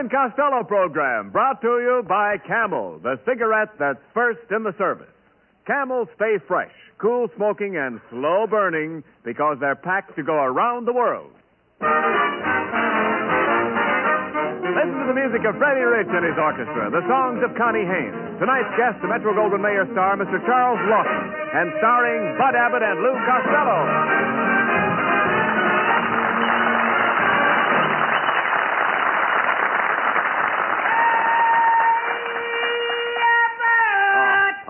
and Costello program brought to you by Camel, the cigarette that's first in the service. Camels stay fresh, cool smoking, and slow burning because they're packed to go around the world. Listen to the music of Freddie Rich and his orchestra, the songs of Connie Haynes. Tonight's guest, the Metro-Goldwyn-Mayer star, Mr. Charles Lawton, and starring Bud Abbott and Lou Costello.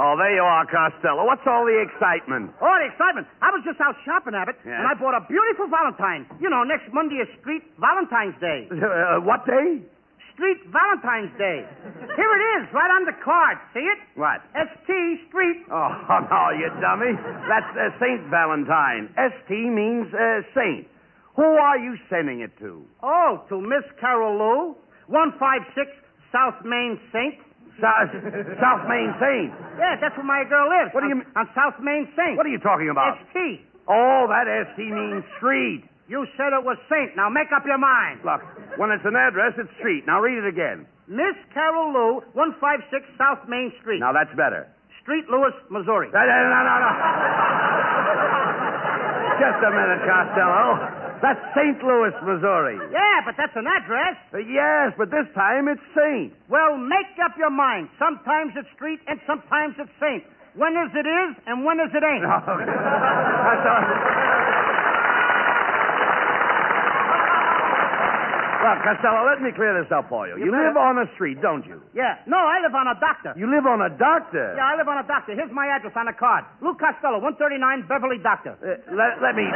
Oh, there you are, Costello. What's all the excitement? Oh, the excitement. I was just out shopping, Abbott, Yes? and I bought a beautiful Valentine. You know, next Monday is Street Valentine's Day. What day? Street Valentine's Day. Here it is, right on the card. See it? What? ST Street. Oh, no, you dummy. That's Saint Valentine. ST means saint. Who are you sending it to? Oh, to Miss Carol Lou, 156 South Main Saint. South Main Saint. Yeah, that's where my girl lives. What do you mean? On South Main Saint. What are you talking about? ST. Oh, that ST means street. You said it was Saint. Now make up your mind. Look, when it's an address, it's street. Now read it again. Miss Carol Lou, 156 South Main Street. Now that's better. Street, Louis, Missouri. No. Just a minute, Costello. That's St. Louis, Missouri. Yeah, but that's an address. Yes, but this time it's Saint. Well, make up your mind. Sometimes it's street and sometimes it's Saint. When is it is and when is it ain't? Well, Costello, let me clear this up for you. You live on a street, don't you? Yeah. No, I live on a doctor. You live on a doctor? Yeah, I live on a doctor. Here's my address on the card. Lou Costello, 139 Beverly Doctor. Let me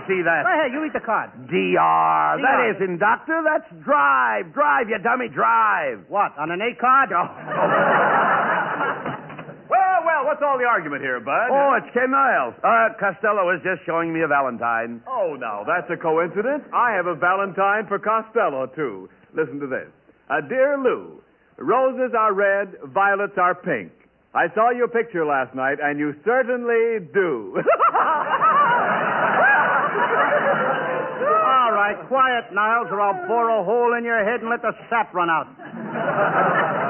see that. Right here, you read the card. DR. That DR. isn't doctor. That's drive. Drive, you dummy, drive. What, on an A card? Oh. Well, what's all the argument here, Bud? Oh, it's Ken Niles. Costello is just showing me a Valentine. Oh, now, that's a coincidence. I have a Valentine for Costello, too. Listen to this. Dear Lou, roses are red, violets are pink. I saw your picture last night, and you certainly do. All right, quiet, Niles, or I'll bore a hole in your head and let the sap run out.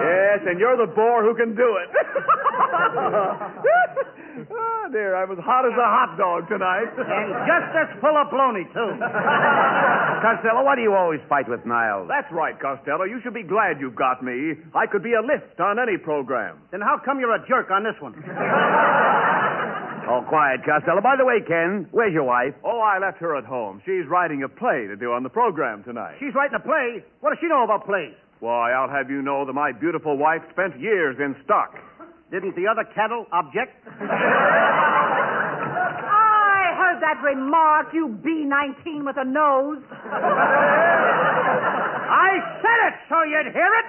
Yes, and you're the bore who can do it. Oh, dear, I'm as hot as a hot dog tonight. And just as full of baloney, too. Costello, why do you always fight with Niles? That's right, Costello. You should be glad you've got me. I could be a lift on any program. Then how come you're a jerk on this one? Oh, quiet, Costello. By the way, Ken, where's your wife? Oh, I left her at home. She's writing a play to do on the program tonight. She's writing a play. What does she know about plays? Why, I'll have you know that my beautiful wife spent years in stock. Didn't the other cattle object? I heard that remark, you B-19 with a nose. I said it so you'd hear it.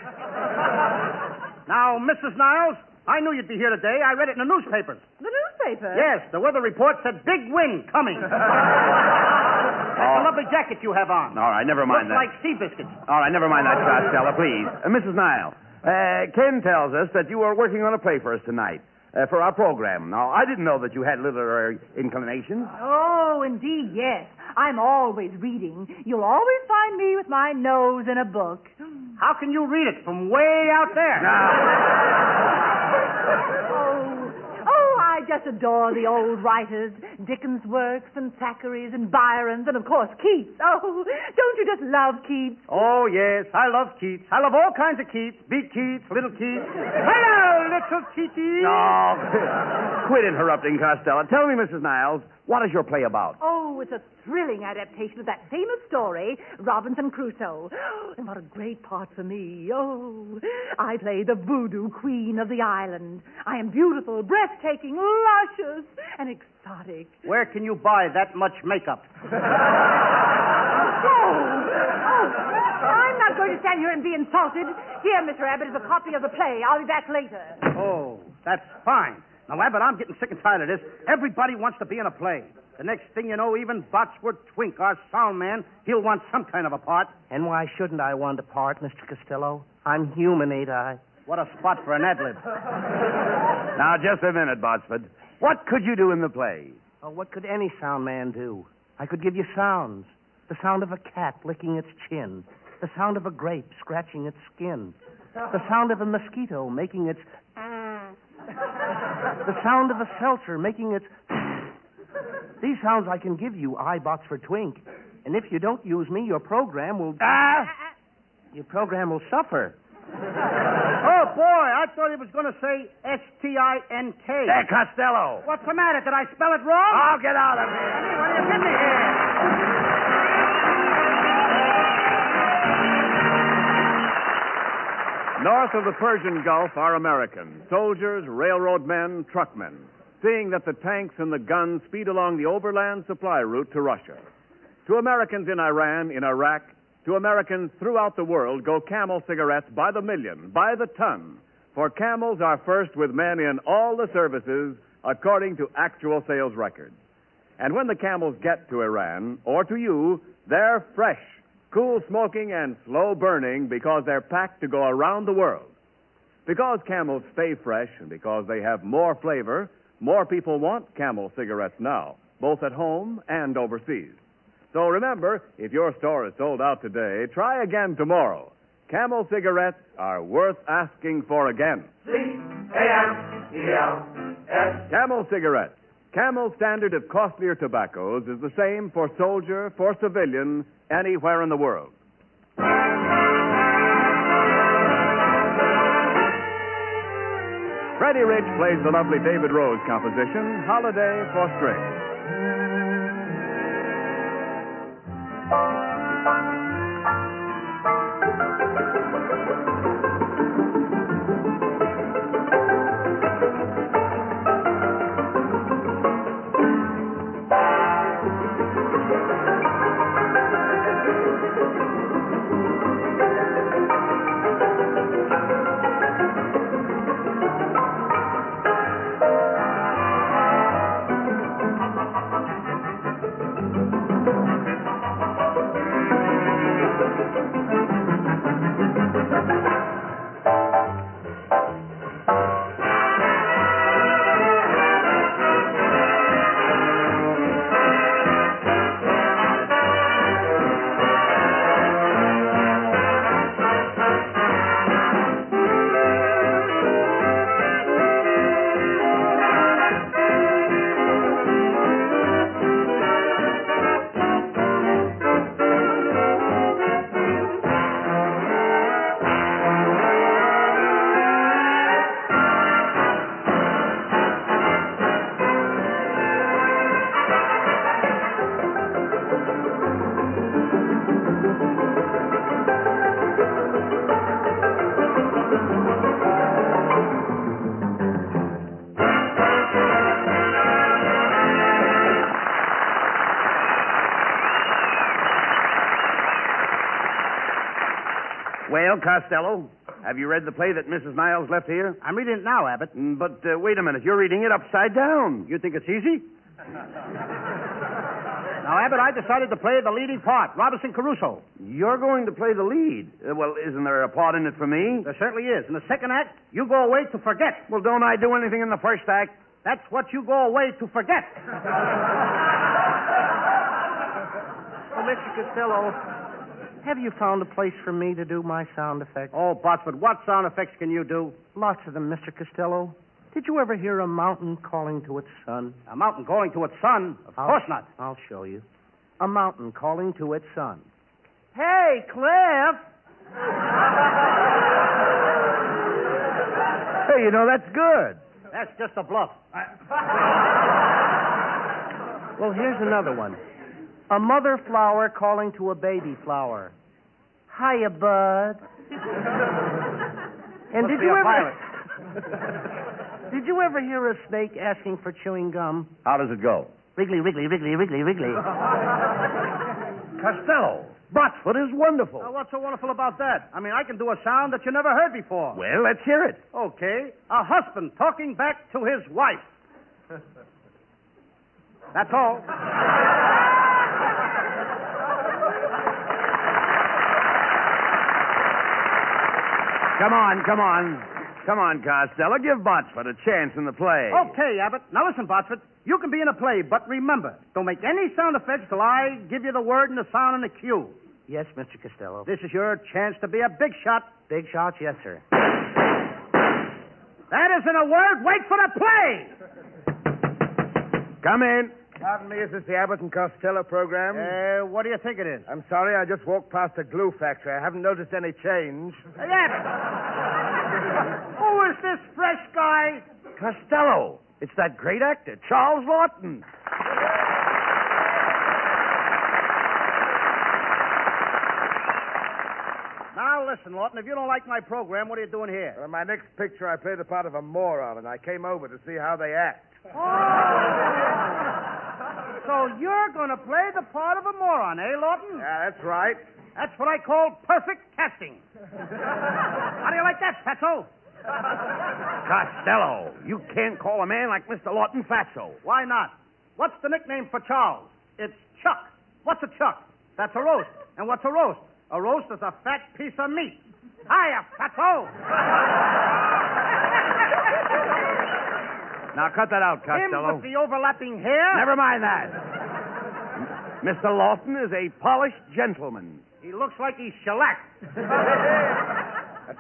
Now, Mrs. Niles, I knew you'd be here today. I read it in the newspapers. The newspaper? Yes, the weather report said big wind coming. That's a lovely jacket you have on. All right, never mind Looks that. like sea biscuits. All right, never mind that, Costello, please. Mrs. Niles, Ken tells us that you are working on a play for us tonight, for our program. Now, I didn't know that you had literary inclinations. Oh, indeed, yes. I'm always reading. You'll always find me with my nose in a book. How can you read it from way out there? Oh, I just adore the old writers, Dickens' works and Thackeray's and Byron's and, of course, Keats. Oh, don't you just love Keats? Oh, yes, I love Keats. I love all kinds of Keats. Big Keats, little Keats. Hello, little Keatsy. No, quit interrupting, Costello. Tell me, Mrs. Niles, what is your play about? Oh, it's a thrilling adaptation of that famous story, Robinson Crusoe. And what a great part for me. Oh, I play the voodoo queen of the island. I am beautiful, breathtaking, luscious, and exotic. Where can you buy that much makeup? I'm not going to stand here and be insulted. Here, Mr. Abbott, is a copy of the play. I'll be back later. Oh, that's fine. Now, Abbott, I'm getting sick and tired of this. Everybody wants to be in a play. The next thing you know, even Botsworth Twink, our sound man, he'll want some kind of a part. And why shouldn't I want a part, Mr. Costello? I'm human, ain't I? What a spot for an ad-lib. Now, just a minute, Botsford. What could you do in the play? Oh, what could any sound man do? I could give you sounds. The sound of a cat licking its chin. The sound of a grape scratching its skin. The sound of a mosquito making its... The sound of a seltzer making its... These sounds I can give you, iBots for Twink. And if you don't use me, your program will... Your program will suffer. Oh, boy, I thought he was going to say S-T-I-N-K. Hey, Costello. What's the matter? Did I spell it wrong? Oh, get out of here. What are you getting me here? North of the Persian Gulf are Americans, soldiers, railroad men, truckmen, seeing that the tanks and the guns speed along the overland supply route to Russia. To Americans in Iran, in Iraq, to Americans throughout the world go Camel cigarettes by the million, by the ton, for Camels are first with men in all the services according to actual sales records. And when the Camels get to Iran, or to you, they're fresh, cool smoking and slow burning because they're packed to go around the world. Because Camels stay fresh and because they have more flavor, more people want Camel cigarettes now, both at home and overseas. So remember, if your store is sold out today, try again tomorrow. Camel cigarettes are worth asking for again. C-A-M-E-L-S. Camel cigarettes. Camel's standard of costlier tobaccos is the same for soldier, for civilian, anywhere in the world. Freddie Rich plays the lovely David Rose composition, Holiday for Strings. Well, Costello, have you read the play that Mrs. Niles left here? I'm reading it now, Abbott. But wait a minute, you're reading it upside down. You think it's easy? Now, Abbott, I decided to play the leading part, Robinson Crusoe. You're going to play the lead. Well, isn't there a part in it for me? There certainly is. In the second act, you go away to forget. Well, don't I do anything in the first act? That's what you go away to forget. Well, Mr. Costello, have you found a place for me to do my sound effects? Oh, Botsford, what sound effects can you do? Lots of them, Mr. Costello. Did you ever hear a mountain calling to its son? A mountain calling to its son? Of course not. I'll show you. A mountain calling to its son. Hey, Cliff! Hey, you know, that's good. That's just a bluff. Well, here's another one. A mother flower calling to a baby flower. Hiya, bud. And Must be a pilot. Did you ever hear a snake asking for chewing gum? How does it go? Wriggly, wriggly, wriggly, wriggly, wriggly. Costello, Botsford is wonderful. Now, what's so wonderful about that? I mean, I can do a sound that you never heard before. Well, let's hear it. Okay. A husband talking back to his wife. That's all. Come on, come on. Come on, Costello. Give Botsford a chance in the play. Okay, Abbott. Now listen, Botsford. You can be in a play, but remember, don't make any sound effects till I give you the word and the sound and the cue. Yes, Mr. Costello. This is your chance to be a big shot. Big shot, yes, sir. That isn't a word. Wait for the play. Come in. Pardon me, is this the Abbott and Costello program? What do you think it is? I'm sorry, I just walked past a glue factory. I haven't noticed any change. Hey, Abbott. Who is this fresh guy? Costello. It's that great actor, Charles Lawton. Now, listen, Lawton, if you don't like my program, what are you doing here? In my next picture, I play the part of a moron, and I came over to see how they act. So you're going to play the part of a moron, eh, Lawton? Yeah, that's right. That's what I call perfect casting. How do you like that, Fatso? Costello, you can't call a man like Mr. Lawton fatso. Why not? What's the nickname for Charles? It's Chuck. What's a chuck? That's a roast. And what's a roast? A roast is a fat piece of meat. Hiya, Fatso! Now, cut that out, Him Costello. with the overlapping hair? Never mind that. Mr. Lawton is a polished gentleman. He looks like he's shellacked.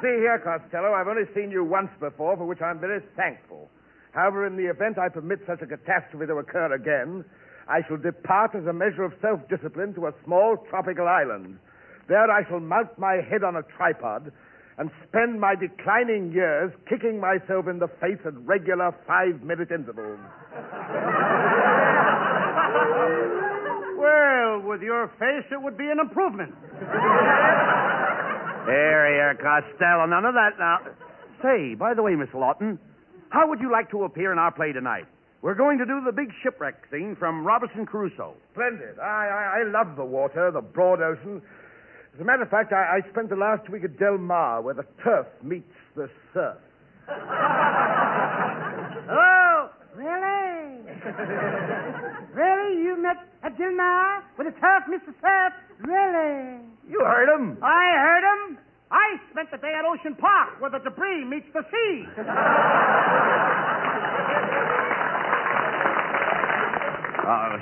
See here, Costello, I've only seen you once before, for which I'm very thankful. However, in the event I permit such a catastrophe to occur again, I shall depart as a measure of self-discipline to a small tropical island. There I shall mount my head on a tripod and spend my declining years kicking myself in the face at regular 5-minute intervals. Well, with your face, it would be an improvement. Here, Costello. None of that now. Say, by the way, Miss Lawton, how would you like to appear in our play tonight? We're going to do the big shipwreck scene from Robinson Crusoe. Splendid. I love the water, the broad ocean. As a matter of fact, I spent the last week at Del Mar, where the turf meets the surf. Oh, really? Really? You met at Del Mar with a turf, Mr. Surf? Really? You heard him. I heard him. I spent the day at Ocean Park, where the debris meets the sea.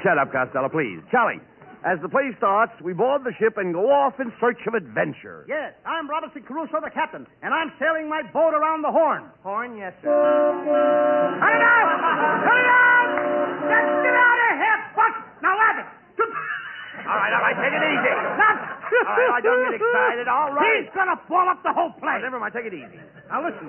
Shut up, Costello, please. Charlie, as the play starts, we board the ship and go off in search of adventure. Yes, I'm Robinson Crusoe, the captain, and I'm sailing my boat around the Horn. Horn, yes, sir. Cut it out! Cut it out! Get out of here, Buck! Now, Abbott! All right, take it easy. All right, don't get excited. All right. He's gonna blow up the whole place. Never mind, take it easy. Now, listen.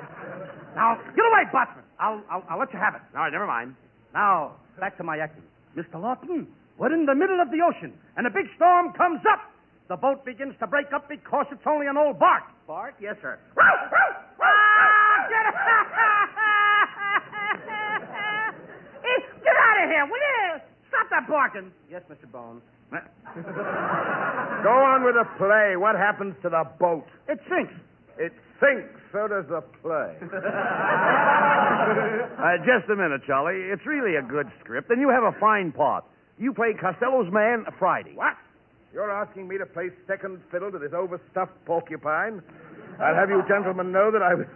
Now, get away, Botsman. I'll let you have it. All right, never mind. Now, back to my acting. Mr. Lawton, we're in the middle of the ocean, and a big storm comes up. The boat begins to break up because it's only an old bark. Bart? Yes, sir. Get out of here, will you? Stop that barking. Yes, Mr. Bones. Go on with the play. What happens to the boat? It sinks. It sinks. So does the play. Just a minute, Charlie. It's really a good script, and you have a fine part. You play Costello's man Friday. What? You're asking me to play second fiddle to this overstuffed porcupine? I'll have you gentlemen know that I was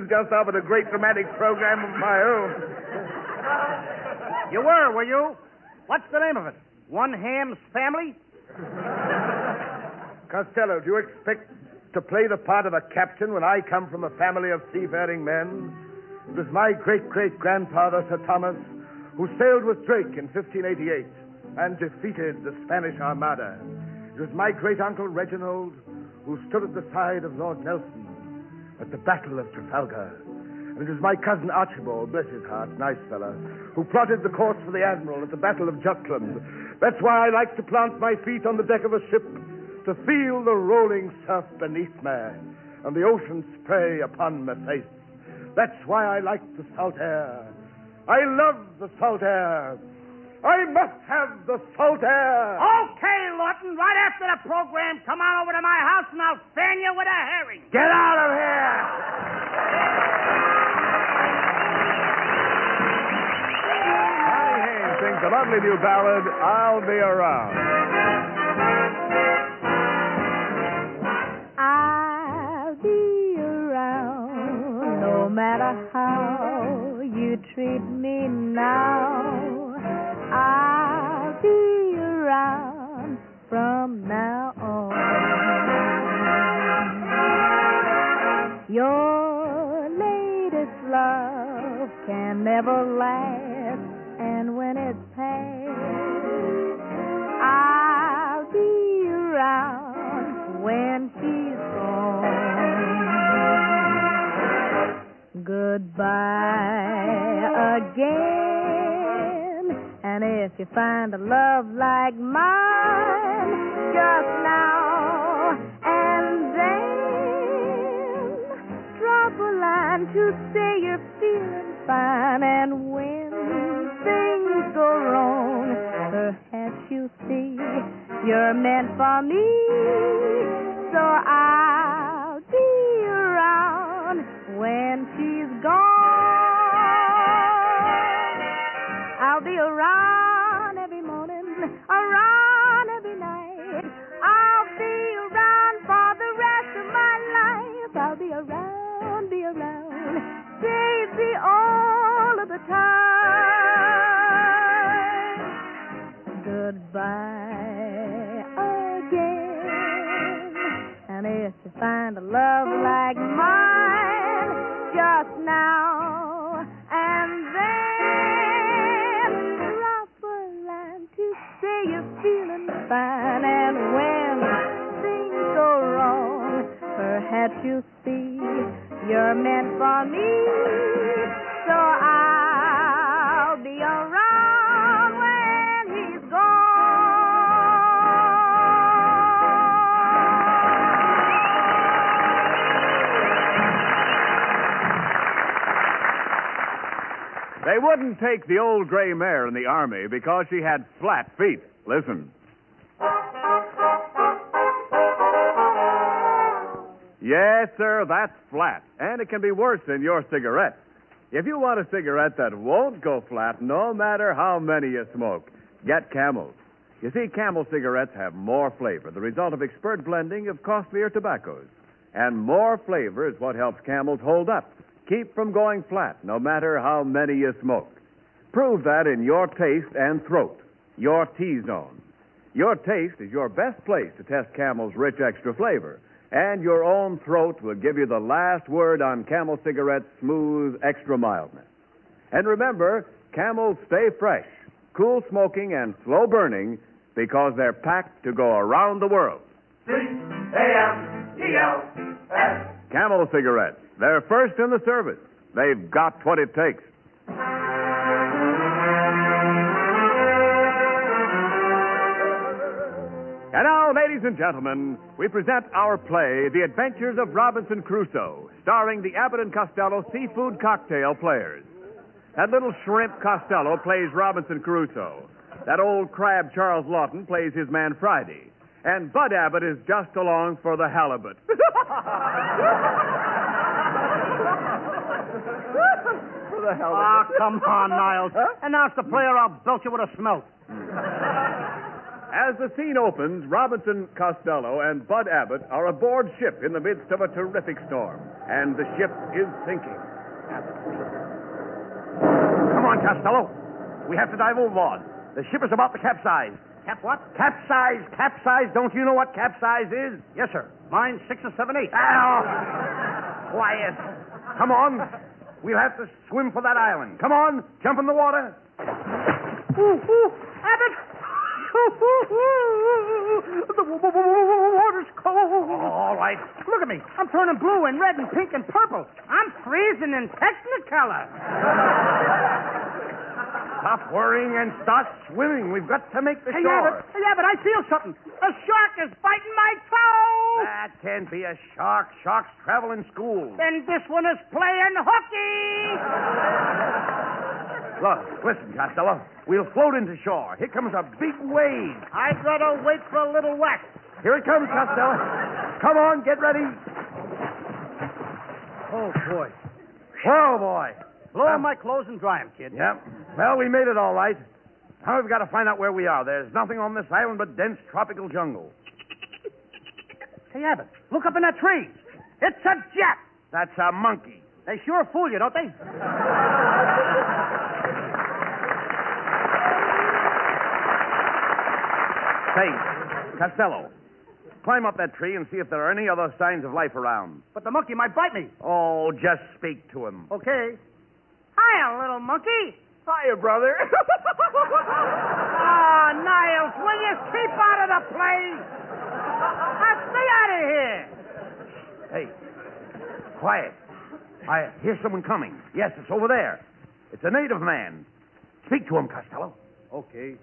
just up at a great dramatic program of my own. You were you? What's the name of it? One Ham's Family? Costello, do you expect to play the part of a captain when I come from a family of seafaring men? It was my great-great-grandfather, Sir Thomas, who sailed with Drake in 1588 and defeated the Spanish Armada. It was my great-uncle Reginald who stood at the side of Lord Nelson at the Battle of Trafalgar. And it was my cousin Archibald, bless his heart, nice fella, who plotted the course for the Admiral at the Battle of Jutland. That's why I like to plant my feet on the deck of a ship, to feel the rolling surf beneath me and the ocean spray upon my face. That's why I like the salt air. I love the salt air. I must have the salt air. Okay, Lawton, right after the program, come on over to my house and I'll fan you with a herring. Get out of here! Johnny Haynes sings the lovely new ballad, I'll Be Around. I'll be around no matter how you treat me now. I'll be around from now on. Your latest love can never last, and when it's past, I'll be around when she's gone. Goodbye again, and if you find a love like mine, just now and then drop a line to say you're feeling fine, and when things go wrong, perhaps you see you're meant for me, so I'll be around when she's gone. I'll be around every morning, around every night. I'll be around for the rest of my life. I'll be around, baby, all of the time. Goodbye again. And if you find a love like mine, just now and then drop a line to say you're feeling fine, and when things go wrong, perhaps you see you're meant for me, so I'll be around when he's gone. They wouldn't take the old gray mare in the Army because she had flat feet. Listen. Yes, sir, that's flat. And it can be worse than your cigarette. If you want a cigarette that won't go flat no matter how many you smoke, get Camels. You see, Camel cigarettes have more flavor, the result of expert blending of costlier tobaccos. And more flavor is what helps Camels hold up, keep from going flat no matter how many you smoke. Prove that in your taste and throat, your T-zone. Your taste is your best place to test Camel's rich extra flavor. And your own throat will give you the last word on Camel cigarettes' smooth, extra mildness. And remember, Camels stay fresh, cool smoking, and slow burning because they're packed to go around the world. C-A-M-E-L-S. Camel cigarettes. They're first in the service. They've got what it takes. And now, ladies and gentlemen, we present our play, The Adventures of Robinson Crusoe, starring the Abbott and Costello Seafood Cocktail Players. That little shrimp Costello plays Robinson Crusoe. That old crab Charles Lawton plays his man Friday. And Bud Abbott is just along for the halibut. For the halibut. Ah, come on, Niles. Announce the player, I'll belt you with a smelt. As the scene opens, Robinson Costello and Bud Abbott are aboard ship in the midst of a terrific storm, and the ship is sinking. Come on, Costello. We have to dive overboard. The ship is about to capsize. Cap what? Capsize. Don't you know what capsize is? Yes, sir. Mine's 6 and 7 8. Ow! Quiet. Come on. We'll have to swim for that island. Come on. Jump in the water. Abbott! The water's cold. All right. Look at me. I'm turning blue and red and pink and purple. I'm freezing in Technicolor. Stop worrying and start swimming. We've got to make the shore. Hey, Abbott, I feel something. A shark is biting my toe. That can't be a shark. Sharks travel in schools. Then this one is playing hooky. Look, listen, Costello. We'll float into shore. Here comes a big wave. I'd rather wait for a little whack. Here it comes, Costello. Come on, get ready. Oh, boy. Whoa, boy. Blow on my clothes and dry 'em, kid. Yep. Well, we made it all right. Now we've got to find out where we are. There's nothing on this island but dense tropical jungle. Hey, Abbott, look up in that tree. It's a jet. That's a monkey. They sure fool you, don't they? Say, Costello, climb up that tree and see if there are any other signs of life around. But the monkey might bite me. Oh, just speak to him. Okay. Hiya, little monkey. Hiya, brother. Ah, Niles, will you keep out of the play? Now, stay out of here. Hey, quiet. I hear someone coming. Yes, it's over there. It's a native man. Speak to him, Costello. Okay.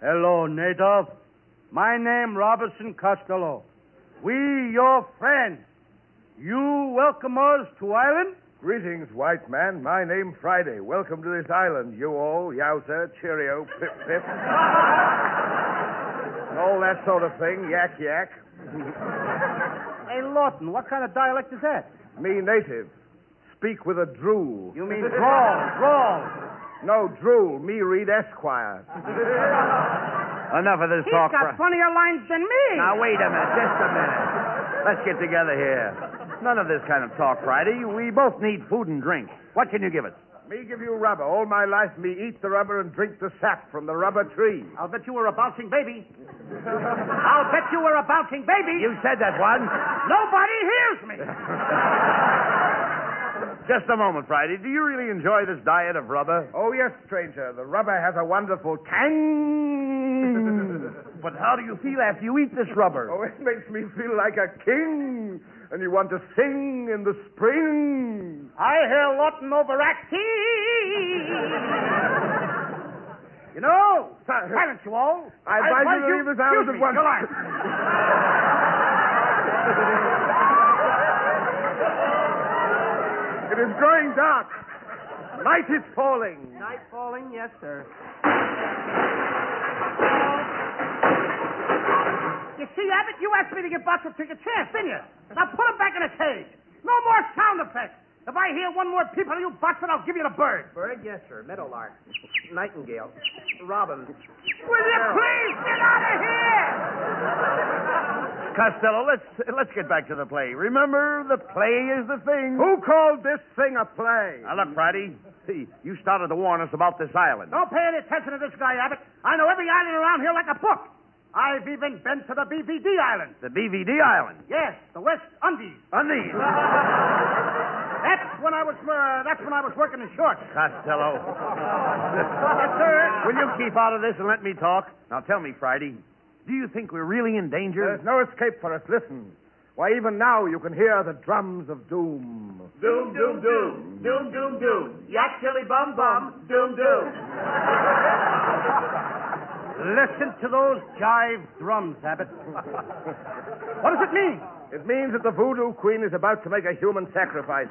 Hello, native. My name Robinson Costello. We your friends. You welcome us to island? Greetings, white man. My name Friday. Welcome to this island. You all, yowza, cheerio, pip, pip. And all that sort of thing. Yak, yak. Hey, Lawton, what kind of dialect is that? Me native. Speak with a drool. You mean drawl. No, drool. Me read Esquire. Enough of this He's talk. got funnier lines than me. Now, wait a minute. Just a minute. Let's get together here. None of this kind of talk, Friday. We both need food and drink. What can you give us? Me give you rubber. All my life, me eat the rubber and drink the sap from the rubber tree. I'll bet you were a bouncing baby. I'll bet you were a bouncing baby. You said that one. Nobody hears me. Just a moment, Friday. Do you really enjoy this diet of rubber? Oh, yes, stranger. The rubber has a wonderful tang. But how do you feel after you eat this rubber? Oh, it makes me feel like a king. And you want to sing in the spring. I hear Lawton overacting. You know, silence you all. I advise you to leave this house at once. Go on. It is growing dark. Night is falling. Night falling, yes, sir. You see, Abbott, you asked me to give Boxer a chance, didn't you? Now put him back in a cage. No more sound effects. If I hear one more peep out of you, Boxer, I'll give you the bird. Bird, yes, sir. Meadowlark. Nightingale. Robin. Will you please get out of here? Costello, let's get back to the play. Remember, the play is the thing. Who called this thing a play? Now, look, Friday. See, you started to warn us about this island. Don't pay any attention to this guy, Abbott. I know every island around here like a book. I've even been to the BVD Island. The BVD Island? Yes, the West Indies. Undies. That's when I was working in shorts. Costello. Yes, sir. Will you keep out of this and let me talk? Now, tell me, Friday, do you think we're really in danger? There's no escape for us. Listen. Why, even now you can hear the drums of doom. Doom, doom, doom. Doom, doom, doom. Yak, chili, bum, bum. Doom, doom. Listen to those jive drums, Abbott. What does it mean? It means that the voodoo queen is about to make a human sacrifice.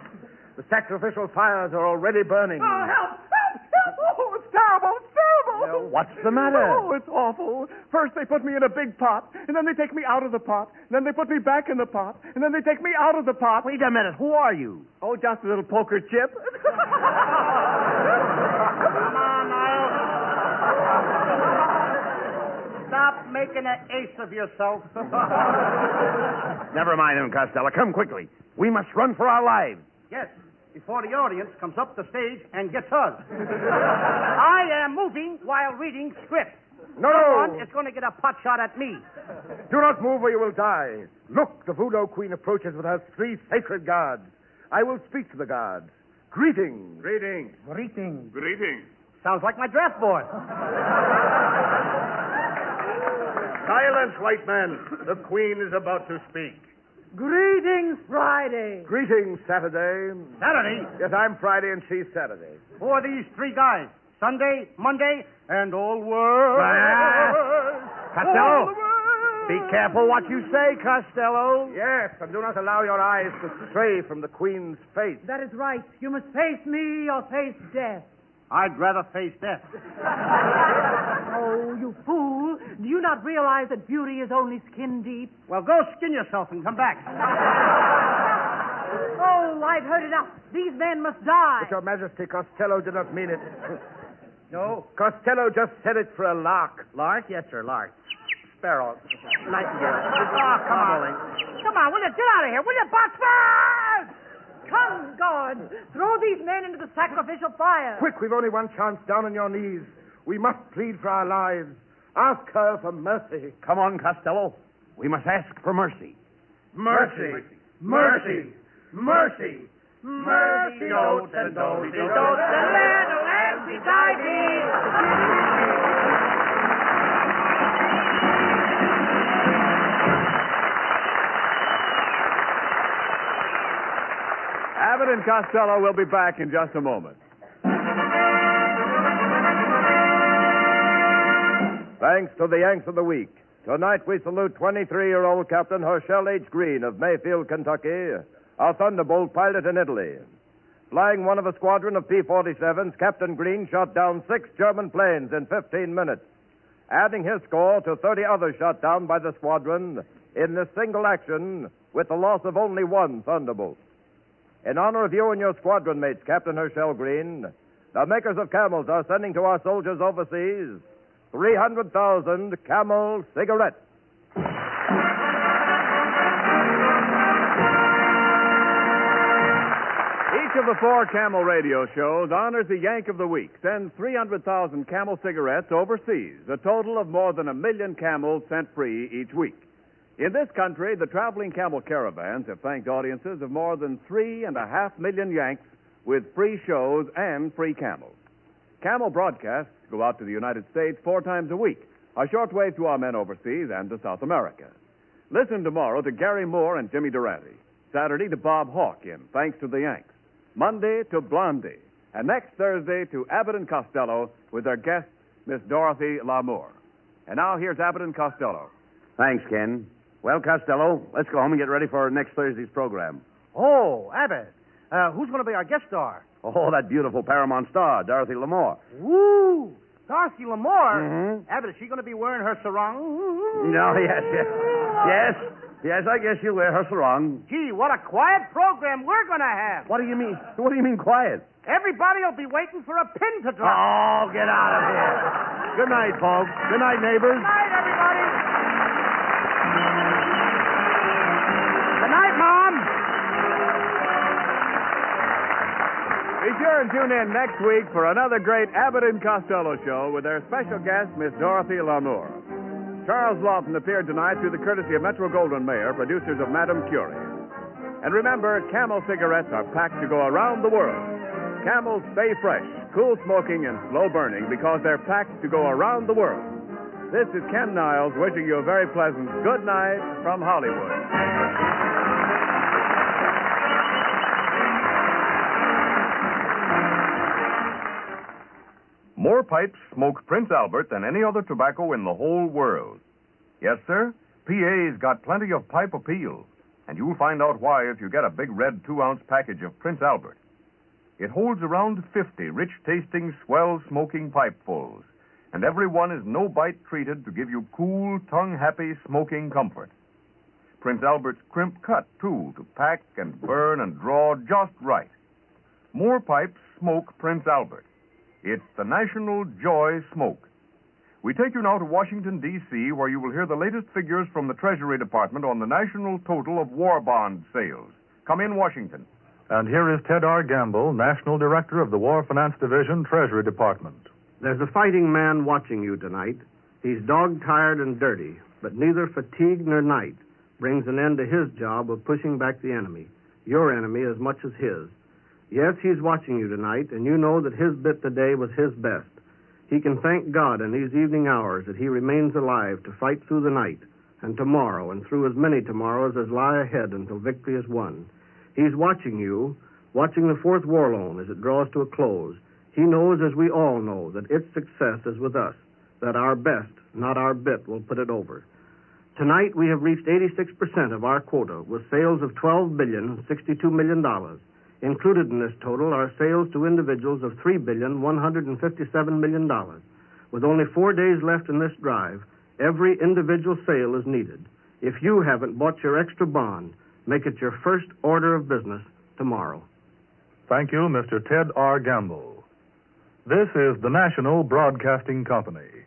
The sacrificial fires are already burning. Oh, help! Help! Help! Oh, it's terrible! It's terrible! Well, what's the matter? Oh, it's awful. First they put me in a big pot, and then they take me out of the pot, and then they put me back in the pot, and then they take me out of the pot. Wait a minute. Who are you? Oh, just a little poker chip. Come on, Niles. Stop making an ace of yourself. Never mind him, Costello. Come quickly. We must run for our lives. Yes, before the audience comes up the stage and gets us. I am moving while reading script. No! Someone is going to get a pot shot at me. Do not move or you will die. Look, the voodoo queen approaches with her 3 sacred guards. I will speak to the guards. Greetings. Greetings. Greetings. Greetings. Sounds like my draft board. Silence, white man. The queen is about to speak. Greetings, Friday. Greetings, Saturday. Saturday? Yes, I'm Friday and she's Saturday. Who are these 3 guys? Sunday, Monday, and all world. Costello, be careful what you say, Costello. Yes, and do not allow your eyes to stray from the queen's face. That is right. You must face me or face death. I'd rather face death. Oh, you fool. Do you not realize that beauty is only skin deep? Well, go skin yourself and come back. Oh, I've heard enough. These men must die. But, Your Majesty, Costello did not mean it. No? Costello just said it for a lark. Lark? Yes, sir. Lark. Sparrow. Nightingale. Oh, come on. Come on, will you get out of here? Will you, Boxman? Come, guards. Throw these men into the sacrificial fire. Quick, we've only one chance. Down on your knees. We must plead for our lives. Ask her for mercy. Come on, Costello. We must ask for mercy. Mercy! Mercy! Mercy! Mercy! Dotes and dotes and dotes and little and beside Abbott and Costello will be back in just a moment. Thanks to the Yanks of the Week. Tonight we salute 23-year-old Captain Herschel H. Green of Mayfield, Kentucky, a Thunderbolt pilot in Italy. Flying one of a squadron of P-47s, Captain Green shot down 6 German planes in 15 minutes, adding his score to 30 others shot down by the squadron in this single action with the loss of only 1 Thunderbolt. In honor of you and your squadron mates, Captain Herschel Green, the makers of Camels are sending to our soldiers overseas 300,000 Camel cigarettes. Each of the 4 Camel radio shows honors the Yank of the Week, sends 300,000 Camel cigarettes overseas, a total of more than 1 million Camels sent free each week. In this country, the traveling Camel caravans have thanked audiences of more than 3.5 million Yanks with free shows and free Camels. Camel broadcasts go out to the United States 4 times a week, a shortwave to our men overseas and to South America. Listen tomorrow to Gary Moore and Jimmy Durante. Saturday to Bob Hawke in Thanks to the Yanks. Monday to Blondie. And next Thursday to Abbott and Costello with their guest, Miss Dorothy Lamour. And now here's Abbott and Costello. Thanks, Ken. Well, Costello, let's go home and get ready for next Thursday's program. Oh, Abbott. Who's going to be our guest star? Oh, that beautiful Paramount star, Dorothy Lamour. Woo! Dorothy Lamour? Mm-hmm. Abbott, is she going to be wearing her sarong? No, yes, I guess she'll wear her sarong. Gee, what a quiet program we're going to have. What do you mean? What do you mean quiet? Everybody will be waiting for a pin to drop. Oh, get out of here. Good night, folks. Good night, neighbors. Good night, everybody. Good night, Mom. Be sure and tune in next week for another great Abbott and Costello show with their special guest, Miss Dorothy Lamour. Charles Lawton appeared tonight through the courtesy of Metro-Goldwyn-Mayer, producers of Madame Curie. And remember, Camel cigarettes are packed to go around the world. Camels stay fresh, cool smoking, and slow burning because they're packed to go around the world. This is Ken Niles wishing you a very pleasant good night from Hollywood. More pipes smoke Prince Albert than any other tobacco in the whole world. Yes, sir, PA's got plenty of pipe appeal, and you'll find out why if you get a big red 2-ounce package of Prince Albert. It holds around 50 rich-tasting, swell-smoking pipefuls, and every one is no-bite treated to give you cool, tongue-happy smoking comfort. Prince Albert's crimp cut, too, to pack and burn and draw just right. More pipes smoke Prince Albert. It's the National Joy Smoke. We take you now to Washington, D.C., where you will hear the latest figures from the Treasury Department on the national total of war bond sales. Come in, Washington. And here is Ted R. Gamble, National Director of the War Finance Division, Treasury Department. There's a fighting man watching you tonight. He's dog-tired and dirty, but neither fatigue nor night brings an end to his job of pushing back the enemy, your enemy as much as his. Yes, he's watching you tonight, and you know that his bit today was his best. He can thank God in these evening hours that he remains alive to fight through the night, and tomorrow, and through as many tomorrows as lie ahead until victory is won. He's watching you, watching the Fourth War Loan as it draws to a close. He knows, as we all know, that its success is with us, that our best, not our bit, will put it over. Tonight, we have reached 86% of our quota with sales of $12,062 million. Included in this total are sales to individuals of $3,157 million. With only 4 days left in this drive, every individual sale is needed. If you haven't bought your extra bond, make it your first order of business tomorrow. Thank you, Mr. Ted R. Gamble. This is the National Broadcasting Company.